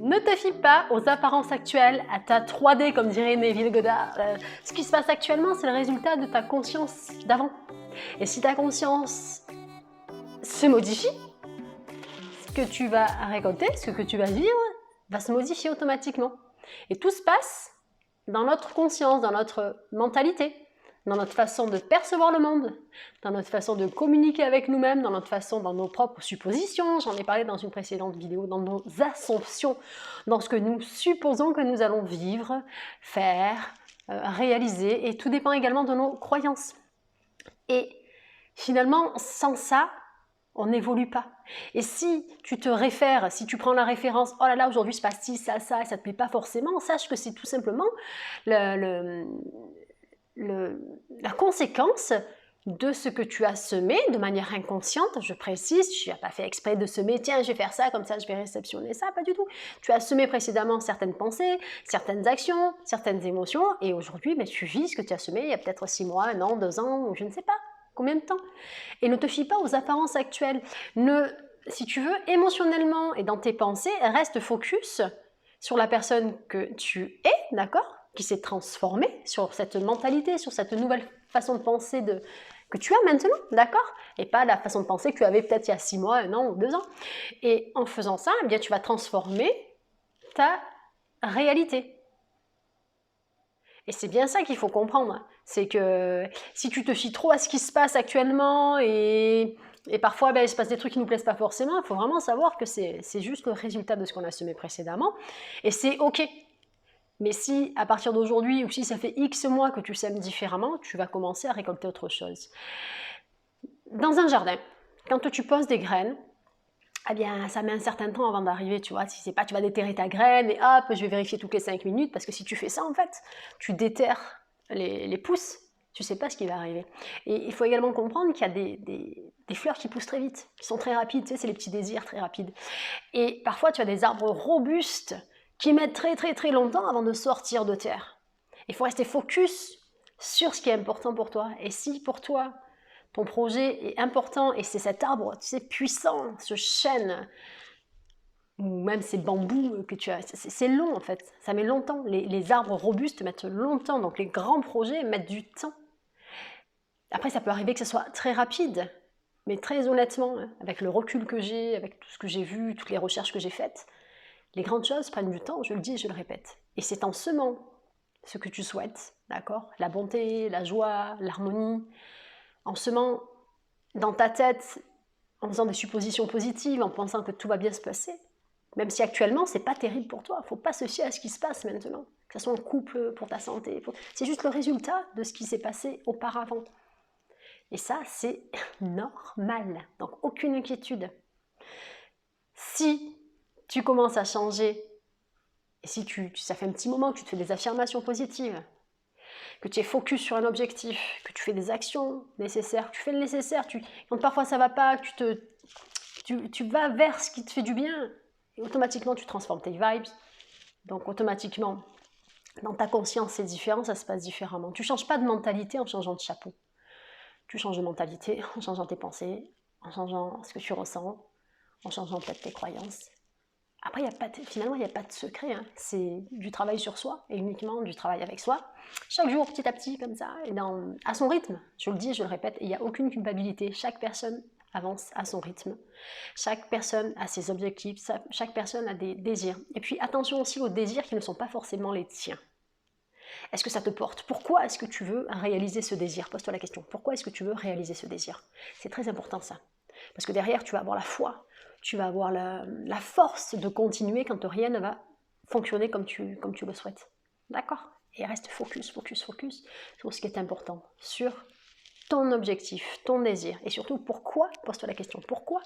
Ne te fie pas aux apparences actuelles, à ta 3D comme dirait Neville Goddard. Ce qui se passe actuellement, c'est le résultat de ta conscience d'avant. Et si ta conscience se modifie, ce que tu vas récolter, ce que tu vas vivre, va se modifier automatiquement. Et tout se passe dans notre conscience, dans notre mentalité, dans notre façon de percevoir le monde, dans notre façon de communiquer avec nous-mêmes, dans notre façon, dans nos propres suppositions, j'en ai parlé dans une précédente vidéo, dans nos assumptions, dans ce que nous supposons que nous allons vivre, faire, réaliser, et tout dépend également de nos croyances. Et finalement, sans ça, on n'évolue pas. Et si tu te réfères, si tu prends la référence, oh là là, aujourd'hui je passe ci, ça, et ça te plaît pas forcément, sache que c'est tout simplement la conséquence de ce que tu as semé de manière inconsciente, je précise, tu n'as pas fait exprès de semer, tiens je vais faire ça, comme ça je vais réceptionner ça, pas du tout. Tu as semé précédemment certaines pensées, certaines actions, certaines émotions, et aujourd'hui tu vis ce que tu as semé il y a peut-être 6 mois, 1 an, 2 ans, ou je ne sais pas. Combien de temps? Et ne te fie pas aux apparences actuelles. Si tu veux, émotionnellement et dans tes pensées, reste focus sur la personne que tu es, d'accord? Qui s'est transformée, sur cette mentalité, sur cette nouvelle façon de penser que tu as maintenant, d'accord? Et pas la façon de penser que tu avais peut-être il y a 6 mois, 1 an ou 2 ans. Et en faisant ça, eh bien, tu vas transformer ta réalité. Et c'est bien ça qu'il faut comprendre, c'est que si tu te fies trop à ce qui se passe actuellement et parfois il se passe des trucs qui ne nous plaisent pas forcément, il faut vraiment savoir que c'est juste le résultat de ce qu'on a semé précédemment et c'est ok. Mais si à partir d'aujourd'hui ou si ça fait X mois que tu sèmes différemment, tu vas commencer à récolter autre chose. Dans un jardin, quand tu poses des graines, eh bien, ça met un certain temps avant d'arriver, tu vois. Si c'est pas, tu vas déterrer ta graine et hop, je vais vérifier toutes les 5 minutes, parce que si tu fais ça, en fait, tu déterres les pousses, tu sais pas ce qui va arriver. Et il faut également comprendre qu'il y a des fleurs qui poussent très vite, qui sont très rapides, tu sais, c'est les petits désirs très rapides. Et parfois, tu as des arbres robustes qui mettent très très très longtemps avant de sortir de terre. Il faut rester focus sur ce qui est important pour toi. Et si pour toi, ton projet est important et c'est cet arbre, tu sais, puissant, ce chêne, ou même ces bambous que tu as, c'est long en fait, ça met longtemps. Les arbres robustes mettent longtemps, donc les grands projets mettent du temps. Après, ça peut arriver que ce soit très rapide, mais très honnêtement, avec le recul que j'ai, avec tout ce que j'ai vu, toutes les recherches que j'ai faites, les grandes choses prennent du temps, je le dis et je le répète. Et c'est en semant ce que tu souhaites, d'accord? La bonté, la joie, l'harmonie, en semant dans ta tête, en faisant des suppositions positives, en pensant que tout va bien se passer, même si actuellement c'est pas terrible pour toi, il ne faut pas se fier à ce qui se passe maintenant, que ce soit en couple, pour ta santé, c'est juste le résultat de ce qui s'est passé auparavant. Et ça, c'est normal, donc aucune inquiétude. Si tu commences à changer, et si ça fait un petit moment que tu te fais des affirmations positives, que tu es focus sur un objectif, que tu fais des actions nécessaires, que tu fais le nécessaire, quand parfois ça va pas, que tu vas vers ce qui te fait du bien, et automatiquement tu transformes tes vibes, donc automatiquement dans ta conscience c'est différent, ça se passe différemment. Tu ne changes pas de mentalité en changeant de chapeau, tu changes de mentalité en changeant tes pensées, en changeant ce que tu ressens, en changeant peut-être tes croyances. Après, finalement, il n'y a pas de secret, hein. C'est du travail sur soi et uniquement du travail avec soi. Chaque jour, petit à petit, comme ça, et à son rythme. Je le dis et je le répète, il n'y a aucune culpabilité. Chaque personne avance à son rythme. Chaque personne a ses objectifs, chaque personne a des désirs. Et puis, attention aussi aux désirs qui ne sont pas forcément les tiens. Est-ce que ça te porte? Pourquoi est-ce que tu veux réaliser ce désir? Pose-toi la question. Pourquoi est-ce que tu veux réaliser ce désir? C'est très important ça. Parce que derrière, tu vas avoir la foi. Tu vas avoir la force de continuer quand rien ne va fonctionner comme tu le souhaites. D'accord? Et reste focus sur ce qui est important, sur ton objectif, ton désir. Et surtout, pourquoi? Pose-toi la question. Pourquoi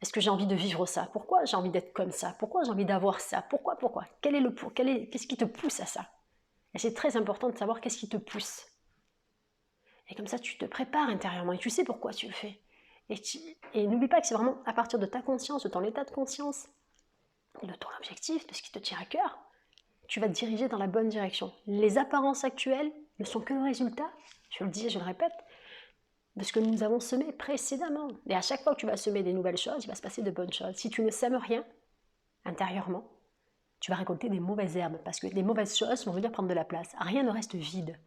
est-ce que j'ai envie de vivre ça? Pourquoi j'ai envie d'être comme ça? Pourquoi j'ai envie d'avoir ça? Pourquoi? Qu'est-ce qui te pousse à ça? Et c'est très important de savoir qu'est-ce qui te pousse. Et comme ça, tu te prépares intérieurement et tu sais pourquoi tu le fais. Et n'oublie pas que c'est vraiment à partir de ta conscience, de ton état de conscience, de ton objectif, de ce qui te tient à cœur, tu vas te diriger dans la bonne direction. Les apparences actuelles ne sont que le résultat, je le dis et je le répète, de ce que nous avons semé précédemment. Et à chaque fois que tu vas semer des nouvelles choses, il va se passer de bonnes choses. Si tu ne sèmes rien intérieurement, tu vas récolter des mauvaises herbes parce que les mauvaises choses vont venir prendre de la place. Rien ne reste vide.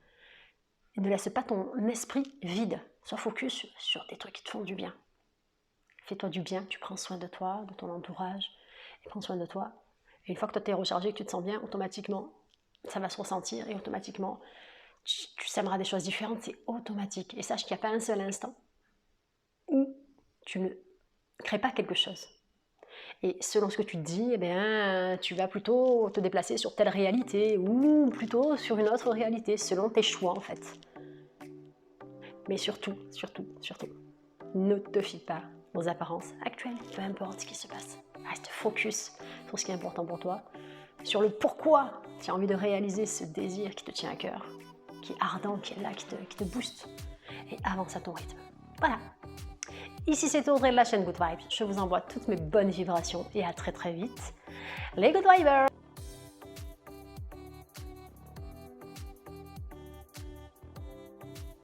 Et ne laisse pas ton esprit vide. Sois focus sur des trucs qui te font du bien. Fais-toi du bien, tu prends soin de toi, de ton entourage, et prends soin de toi. Et une fois que tu es rechargé, que tu te sens bien, automatiquement, ça va se ressentir et automatiquement, tu sèmeras des choses différentes, c'est automatique. Et sache qu'il n'y a pas un seul instant où tu ne crées pas quelque chose. Et selon ce que tu te dis, eh bien, tu vas plutôt te déplacer sur telle réalité ou plutôt sur une autre réalité, selon tes choix en fait. Mais surtout, ne te fie pas aux apparences actuelles, peu importe ce qui se passe. Reste focus sur ce qui est important pour toi, sur le pourquoi tu as envie de réaliser ce désir qui te tient à cœur, qui est ardent, qui est là, qui te booste, et avance à ton rythme. Voilà. Ici c'est Audrey de la chaîne Good Vibes. Je vous envoie toutes mes bonnes vibrations et à très très vite. Les Good Vibers!